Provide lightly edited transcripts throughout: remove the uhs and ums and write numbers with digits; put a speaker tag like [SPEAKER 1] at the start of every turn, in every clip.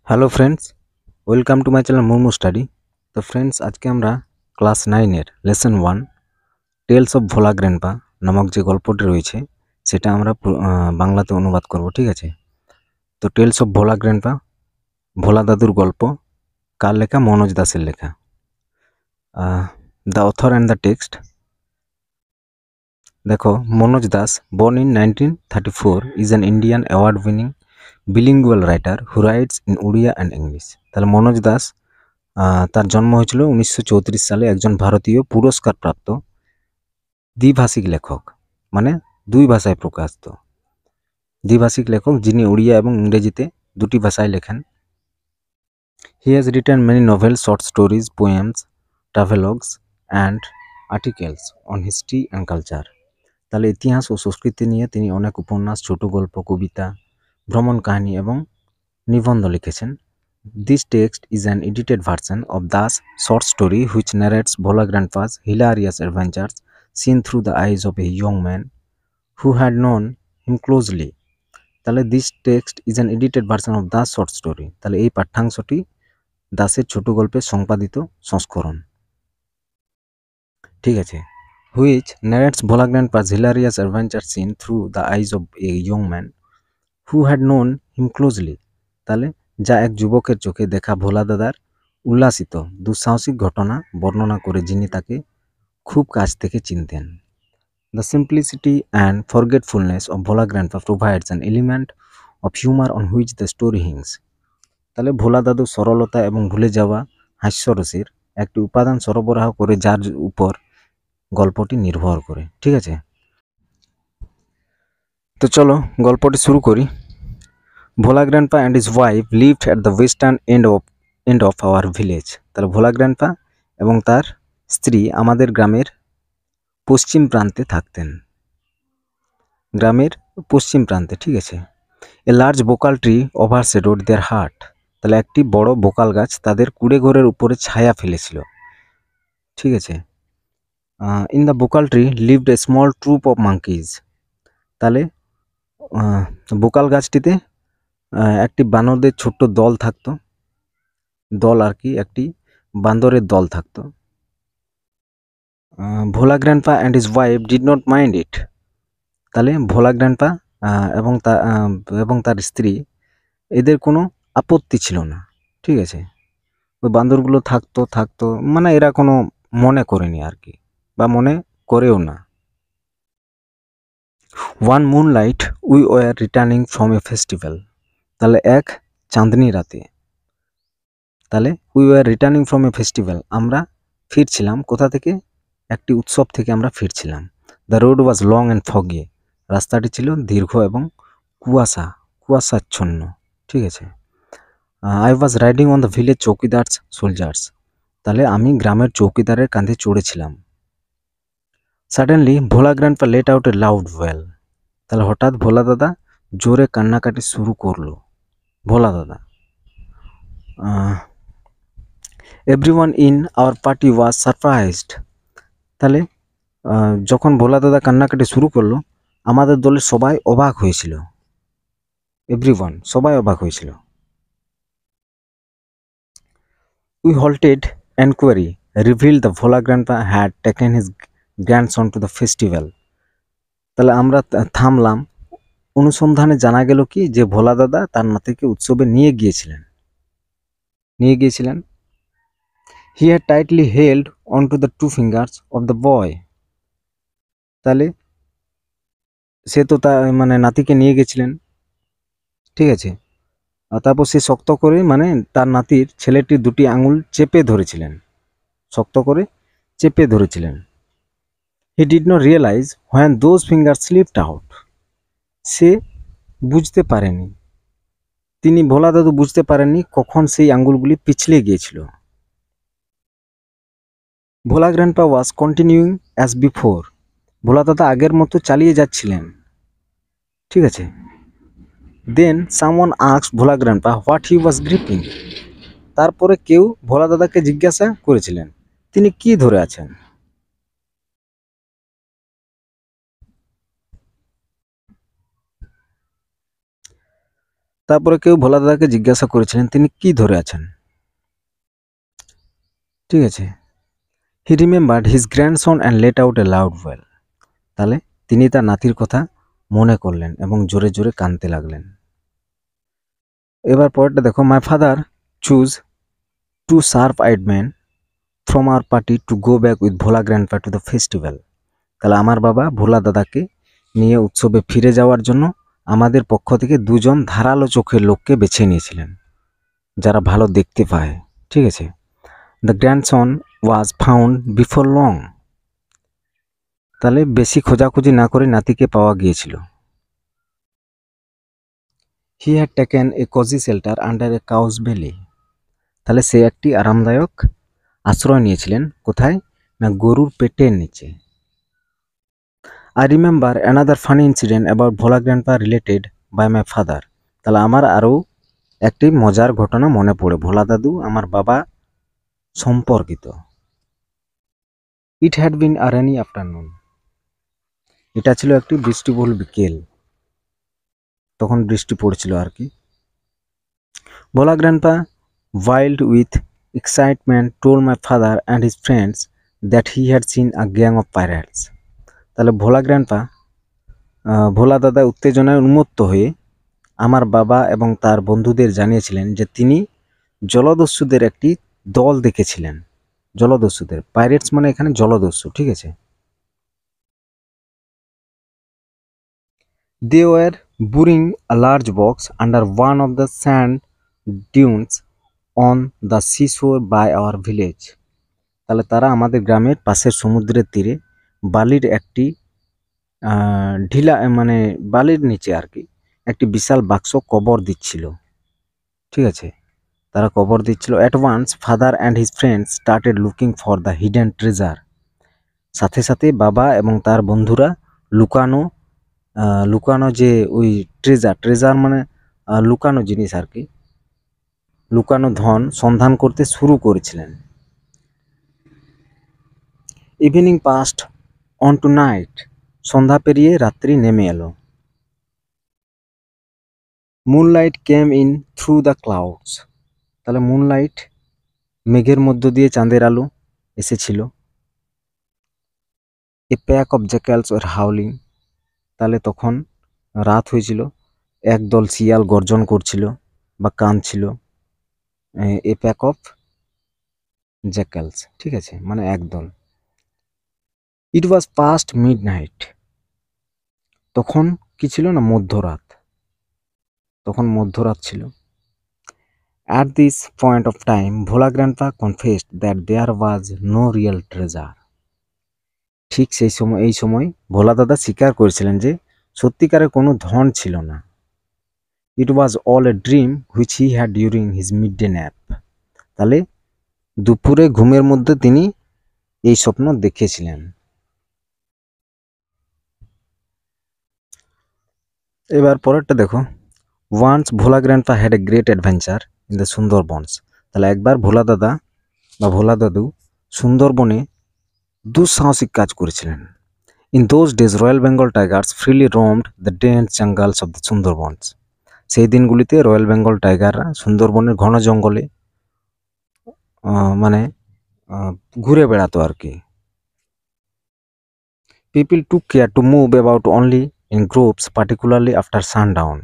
[SPEAKER 1] Hello friends, welcome to my channel Murmu study. তো friends, আজকে আমরা ক্লাস 9-এর lesson 1 tales of Bhola grandpa নামক যে গল্পটি রয়েছে সেটা আমরা বাংলাতে অনুবাদ করব, ঠিক আছে? তো টেলস অফ ভোলা গ্র্যান্ডপা, ভোলা দাদুর গল্প, কার লেখা? মনোজ দাসের লেখা। The author and the text. দেখো, Manoj Das, born in 1934, is an Indian award-winning bilingual writer who writes in Odia and English. তাহলে মনোজ দাস, তার জন্ম হয়েছিল 1934 সালে, একজন ভারতীয় পুরস্কারপ্রাপ্ত দ্বিভাষিক লেখক, মানে দুই ভাষায় প্রকাশিত দ্বিভাষিক লেখক, যিনি ওড়িয়া এবং ইংরেজিতে দুটি ভাষায় লেখেন। He has written many novel, short stories, poems, travelogues and articles on history and culture. তাহলে ইতিহাস ও সংস্কৃতি নিয়ে তিনি অনেক উপন্যাস, ছোট গল্প, কবিতা, ভ্রমণ কাহিনী এবং নিবন্ধ লিখেছেন। This text is an edited version of Da's short story which narrates Bhola Grandpa's hilarious adventures seen through the eyes of a young man who had known him closely. তাহলে this text is an edited version of Da's short story. তাহলে এই পাঠ্যাংশটি দাসের ছোট গল্পের সম্পাদিত সংস্করণ, ঠিক আছে? Which narrates Bhola Grandpa's hilarious adventures seen through the eyes of a young man who had known him closely. তাহলে যা এক যুবকের চোখে দেখা ভোলা দাদার উল্লাসিত দুঃসাহসিক ঘটনা বর্ণনা করে, যিনি তাকে খুব কাছ থেকে চিনতেন। The simplicity and forgetfulness of Bhola Grandpa provides an element of humor on which the story hangs. তাহলে ভোলা দাদু সরলতা এবং ভুলে যাওয়া হাস্যরসের একটি উপাদান সরবরাহ করে, যার উপর গল্পটি নির্ভর করে, ঠিক আছে? তো চলো গল্পটি শুরু করি। Bhola grandpa and his wife lived at the western end of our village. তাহলে ভোলা গ্র্যান্ডপা এবং তার স্ত্রী আমাদের গ্রামের পশ্চিম প্রান্তে থাকতেন, গ্রামের পশ্চিম প্রান্তে, ঠিক আছে? A large bakul tree overshadowed their hut. তাহলে একটি বড় বোকাল গাছ তাদের কুড়ে ঘরের উপরে ছায়া ফেলেছিল, ঠিক আছে? In the bakul tree lived a small troop of monkeys. তাহলে বোকাল গাছটিতে একটি বানরদের ছোট্ট দল থাকতো, আর কি একটি বান্দরের দল থাকতো। Bhola grandpa and his wife did not mind it. তাহলে ভোলা গ্র্যান্ডপা এবং তার স্ত্রী, এদের কোনো আপত্তি ছিল না, ঠিক আছে? ওই বান্দরগুলো থাকতো, মানে এরা কোনো মনে করেনি আর কি, বা মনে করেও না। One moonlight we were returning from a festival. তাহলে এক চাঁদনি রাতে, তাহলে we were returning from a festival, আমরা ফিরছিলাম কোথা থেকে? একটি উৎসব থেকে আমরা ফিরছিলাম। The road was long and foggy. রাস্তাটি ছিল দীর্ঘ এবং কুয়াশাচ্ছন্ন, ঠিক আছে? I was riding on the village chowkidar's shoulders. তাহলে আমি গ্রামের চৌকিদারের কাঁধে চড়েছিলাম। Suddenly Bhola grandpa let out a loud wail. তাহলে হঠাৎ ভোলা দাদা জোরে কান্নাকাটি শুরু করলো। ভোলা দাদা, everyone in our party was surprised. তাহলে যখন ভোলা দাদা কান্নাকাটি শুরু করলো, আমাদের দলের সবাই অবাক হয়েছিল। এভরিওয়ান, সবাই অবাক হয়েছিল। We halted enquiry revealed the Bhola grandpa had taken his grandson to the festival. তাহলে আমরা থামলাম। অনুসন্ধানে জানা গেল কি, যে ভোলা দাদা তার নাতিকে উৎসবে নিয়ে গিয়েছিলেন। He had tightly held on to the two fingers of the boy. তাহলে সে তো মানে নাতিকে নিয়ে গেছিলেন, ঠিক আছে? আর তারপর সে শক্ত করে, মানে তার নাতির ছেলেটির দুটি আঙুল শক্ত করে চেপে ধরেছিলেন। He did not realize when those finger slipped out. সে বুঝতে পারেনি, ভোলা দাদু বুঝতে পারেননি কখন সেই আঙ্গুলগুলি পিছলে গিয়েছিল। Bhola grandpa was continuing as before. Bhola দাদা আগের মতো চালিয়ে যাচ্ছিলেন, ঠিক আছে? Then someone asked Bhola grandpa what he was gripping. তারপরে কেউ ভোলা দাদাকে জিজ্ঞাসা করেছিলেন তিনি কি ধরে আছেন। তারপরে কেউ ভোলা দাদাকে জিজ্ঞাসা করেছিলেন তিনি কি ধরে আছেন, ঠিক আছে। হি remembered his grandson and let out a loud wail. তাহলে তিনি তার নাতির কথা মনে করলেন এবং জোরে জোরে কাঁদতে লাগলেন। এবার পরেরটা দেখো, my father choose to sharp eyed man from our party to go back with Bhola grandpa to the festival. তাহলে আমার বাবা ভোলা দাদাকে নিয়ে উৎসবে ফিরে যাওয়ার জন্য আমাদের পক্ষ থেকে দুজন ধারালো চোখের লোককে বেছে নিয়েছিলেন, যারা ভালো দেখতে পায়, ঠিক আছে। The grandson was found before long. তাহলে বেশি খোঁজাখুঁজি না করে নাতিকে পাওয়া গিয়েছিল। He had taken A cosy shelter under A cows বেলি। তাহলে সে একটি আরামদায়ক আশ্রয় নিয়েছিলেন, কোথায় না গরুর পেটের নিচে। I remember another funny incident about Bhola grandpa related by my father. তাহলে আমার আরও একটি মজার ঘটনা মনে পড়ে ভোলা দাদু আমার বাবা সম্পর্কিত। It had been a rainy afternoon. এটা ছিল একটি বৃষ্টিবহুল বিকেল, তখন বৃষ্টি পড়ছিল আর কি। ভোলা grandpa, wild with excitement, told my father and his friends that he had seen a gang of pirates. তাহলে ভোলা গ্র্যান্ডপা, ভোলা দাদা উত্তেজনায় উন্মত্ত হয়ে আমার বাবা এবং তার বন্ধুদের জানিয়েছিলেন যে তিনি জলদস্যুদের একটি দল দেখেছিলেন। জলদস্যুদের, পাইরেটস মানে এখানে জলদস্যু, ঠিক আছে। They were burying a large box under one of the sand dunes on the seashore by our village. তাহলে তারা আমাদের গ্রামের পাশের সমুদ্রের তীরে বালির একটি ঢিলা মানে বালির নিচে আর কি একটি বিশাল বাক্স কবর দিচ্ছিল, ঠিক আছে। তারা কবর দিচ্ছিল। At once father and his friends started looking for the hidden treasure. সাথে সাথে বাবা এবং তার বন্ধুরা লুকানো লুকানো যে ওই ট্রেজার মানে লুকানো জিনিস আর কি, লুকানো ধন সন্ধান করতে শুরু করেছিলেন। Evening passed on to night. সন্ধ্যা পেরিয়ে রাত্রি নেমে এলো। Moonlight came in through the clouds. তাহলে মুনলাইট মেঘের মধ্য দিয়ে চাঁদের আলো এসেছিল। A pack of jackals were howling. তাহলে তখন রাত হয়েছিল, একদল শিয়াল গর্জন করছিল বা কাঁদছিল। এ প্যাক অফ জ্যাকালস, ঠিক আছে, মানে একদল। ইট ওয়াজ পাস্ট মিড নাইট। তখন কি ছিল না, মধ্যরাত, তখন মধ্যরাত ছিল। At this point of time, Bhola Grandpa confessed that there was no real treasure. ঠিক এই সময় ভোলা দাদা স্বীকার করেছিলেন যে সত্যিকারের কোনো ধন ছিল না। It was all a dream which he had during his midday nap. তাহলে দুপুরে ঘুমের মধ্যে তিনি এই স্বপ্ন দেখেছিলেন। এবার পরেরটা দেখো, once Bhola grandpa had a great adventure in the Sundarbans. তাহলে একবার ভোলা দাদা বা ভোলা দাদু সুন্দরবনে দুঃসাহসিক কাজ করেছিলেন। In those days royal Bengal tigers freely roamed the dense jungles of the Sundarbans. সেই দিনগুলিতে রয়্যাল বেঙ্গল টাইগাররা সুন্দরবনের ঘন জঙ্গলে মানে ঘুরে বেড়াতো আর কি। People took care to move about only in groups, particularly after sundown.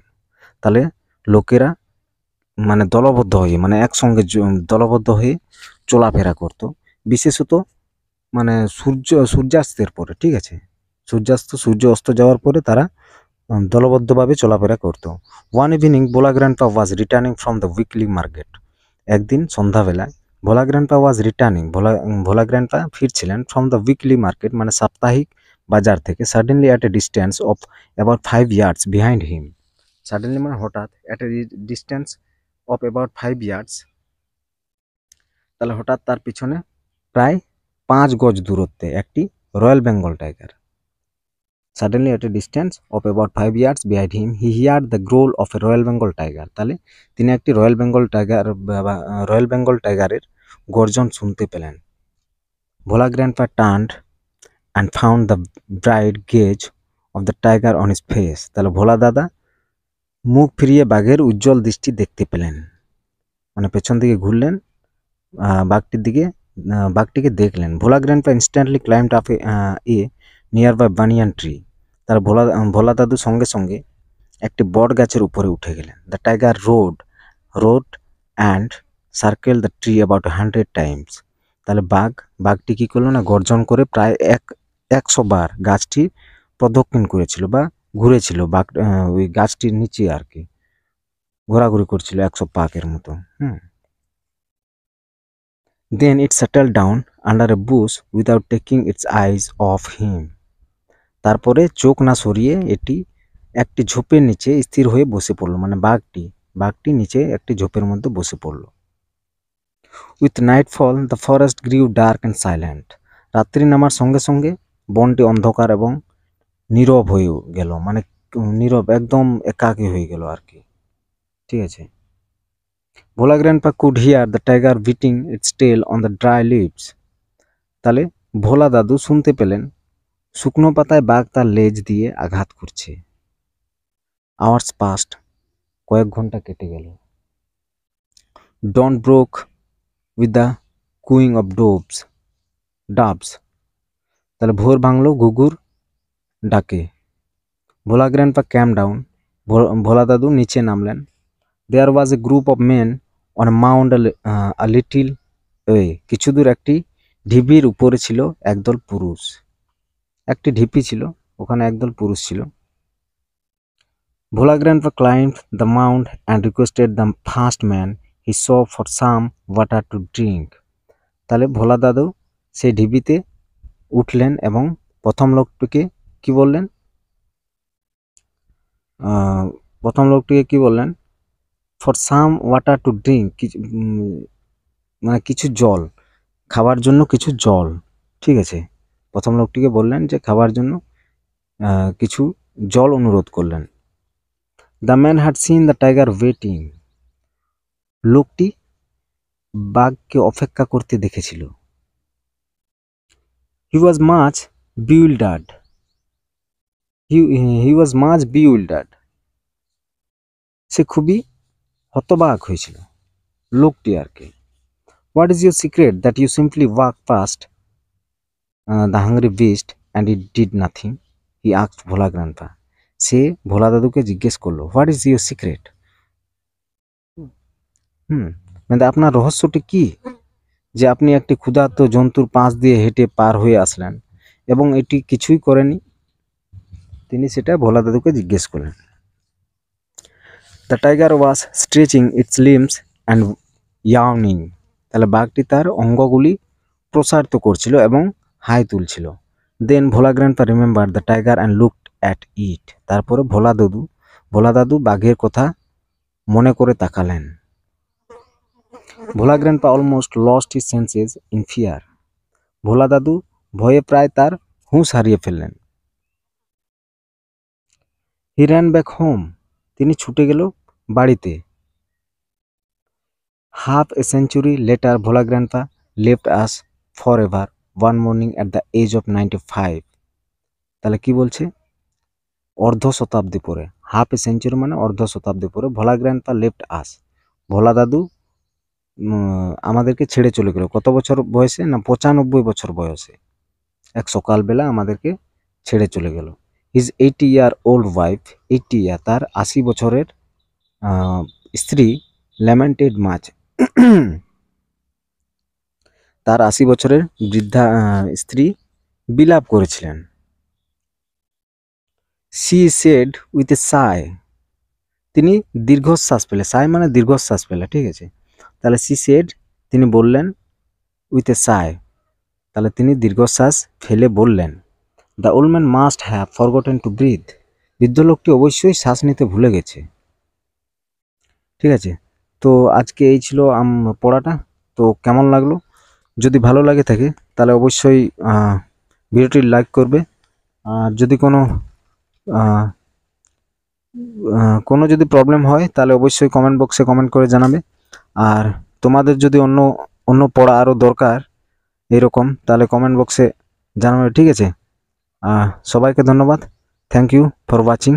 [SPEAKER 1] তাহলে লোকেরা মানে দলবদ্ধ হয়ে, মানে একসঙ্গে দলবদ্ধ হয়ে চলাফেরা করত, বিশেষত মানে সূর্যাস্তের পরে, ঠিক আছে। সূর্য অস্ত যাওয়ার পরে তারা দলবদ্ধভাবে চলাফেরা করত। One evening Bhola grandpa was returning from the weekly market. একদিন সন্ধ্যাবেলায় Bhola grandpa was returning, Bhola grandpa ফিরছিলেন ফ্রম দ্য উইকলি মার্কেট মানে সাপ্তাহিক বাজার থেকে। Suddenly at a distance of about 5 yards behind him. Suddenly মানে হঠাৎ, at a distance of about 5 yards। তাহলে হঠাৎ তার পিছনে প্রায় 5 গজ দূরত্বে একটি royal Bengal tiger. Suddenly at a distance of about 5 yards behind him, he heard the growl of a Royal Bengal tiger. তাহলে তিনি একটি রয়্যাল বেঙ্গল টাইগারের গর্জন শুনতে পেলেন। ভোলা grandpa turned and found the bright gaze of the tiger on his face. তাহলে ভোলা দাদা মুখ ফিরিয়ে বাঘের উজ্জ্বল দৃষ্টি দেখতে পেলেন, মানে পেছন দিকে ঘুরলেন, বাঘটিকে দেখলেন। Bhola grandpa instantly climbed up a nearby banyan tree. তার ভোলা দাদু সঙ্গে সঙ্গে একটি বট গাছের উপরে উঠে গেলেন। The tiger road and circle the tree about 100 Times. তাহলে বাঘটি কী করলো না, গর্জন করে প্রায় 100 বার গাছটি প্রদক্ষিণ করেছিল বা ঘুরেছিল। ওই গাছটির নিচে আর কি ঘোরাঘুরি করছিল 100 পাকের মতো। Then it settled down under a bush without taking its eyes off him. তারপরে চোখ না সরিয়ে এটি একটি ঝোপের নিচে স্থির হয়ে বসে পড়ল, মানে বাঘটি নিচে একটি ঝোপের মধ্যে বসে পড়ল। With nightfall the forest গ্রিউ dark and silent. রাত্রি নামার সঙ্গে সঙ্গে বনটি অন্ধকার এবং নীরব হয়ে গেল, মানে নীরব, একদম একাকী হয়ে গেল আর কি। ঠিক আছে। Bhola grandpa could hear the tiger beating its tail on the dry leaves. তাহলে ভোলা দাদু শুনতে পেলেন শুকনো পাতায় বাঘ তার লেজ দিয়ে আঘাত করছে। আওয়ার্স পাস্ট, কয়েক ঘন্টা কেটে গেল। Dawn broke with the cooing of doves. তাহলে ভোর ভাঙলো ঘুঘুর ডাকে। Bhola grandpa came down. Bhola দাদু নিচে নামলেন। There was a group of men on a mount a little way. কিছু দূর একটি ঢিপির উপরে ছিল একদল পুরুষ। একটি ঢিপি ছিল, ওখানে একদল পুরুষ ছিল। ভোলা grandpa climbed the mount and requested the first man he saw for some water to drink. তাহলে ভোলা দাদু সেই ঢিপিতে উঠলেন এবং প্রথম লোকটিকে কি বললেন, for some water to drink, মানে কিছু জল, খাবার জন্য কিছু জল। ঠিক আছে, প্রথম লোকটিকে বললেন যে খাবার জন্য কিছু জল অনুরোধ করলেন। The man had seen the tiger waiting. লোকটি বাঘকে অপেক্ষা করতে দেখেছিল। হি ওয়াজ মাচ বিউইল্ডার্ড। সে খুবই হতবাক হয়েছিল লোকটি আর কি। What is your secret that you simply walk past the hungry beast and it did nothing, he asked Bhola grandpa. সে ভোলা দাদুকে জিজ্ঞেস করলো, হোয়াট ইজ ইউর সিক্রেট, মানে আপনার রহস্যটি কি, যে আপনি একটি ক্ষুধার্ত জন্তুর পাশ দিয়ে হেঁটে পার হয়ে আসলেন এবং এটি কিছুই করেনি। তিনি সেটা ভোলা দাদুকে জিজ্ঞেস করলেন। The tiger was stretching its limbs and ইয়ার্নিং। তাহলে বাঘটি তার অঙ্গগুলি প্রসারিত করছিল এবং হাই তুলছিল। Then Bhola grandpa remember the tiger and looked at it. তারপরে ভোলা দাদু বাঘের কথা মনে করে তাকালেন। Bhola grandpa almost lost his senses in fear. Bhola দাদু ভয়ে প্রায় তার হুঁশ হারিয়ে ফেললেন। He ran back home. তিনি ছুটে গেল বাড়িতে। Half a century later Bhola grandpa left us forever one morning at the age of 95। তাহলে কি বলছে, অর্ধ শতাব্দী পরে, হাফ এ সেঞ্চুরি মানে অর্ধ শতাব্দী পরে, ভোলা গ্র্যান্ডপা লেফট আস, ভোলা দাদু আমাদেরকে ছেড়ে চলে গেল। কত বছর বয়সে না, 95 বছর বয়সে এক সকালবেলা আমাদেরকে ছেড়ে চলে গেল। হিজ 80 ইয়ার ওল্ড ওয়াইফ, 80 ইয়ার তার 80 বছরের স্ত্রী, ল্যামেন্টেড মাচ তার 80 বছরের বৃদ্ধা স্ত্রী বিলাপ করেছিলেন। সি সেড উইথ এ সাই, তিনি দীর্ঘশ্বাস পেলে, সাই মানে দীর্ঘশ্বাস পেলে। ঠিক আছে, তাহলে সি সেড তিনি বললেন, উইথ এ সাই তাহলে তিনি দীর্ঘশ্বাস ফেলে বললেন, the old man must have forgotten to breathe. বৃদ্ধ লোকটি অবশ্যই শ্বাস নিতে ভুলে গেছে। ঠিক আছে, তো আজকে এই ছিল পড়াটা। তো কেমন লাগলো, যদি ভালো লাগে থাকে তাহলে অবশ্যই ভিডিওটি লাইক করবে। আর যদি কোনো যদি প্রবলেম হয় তাহলে অবশ্যই কমেন্ট বক্সে কমেন্ট করে জানাবে। আর তোমাদের যদি অন্য পড়া আরও দরকার এরকম, তাহলে কমেন্ট বক্সে জানাবে। ঠিক আছে, সবাইকে ধন্যবাদ। Thank you for watching.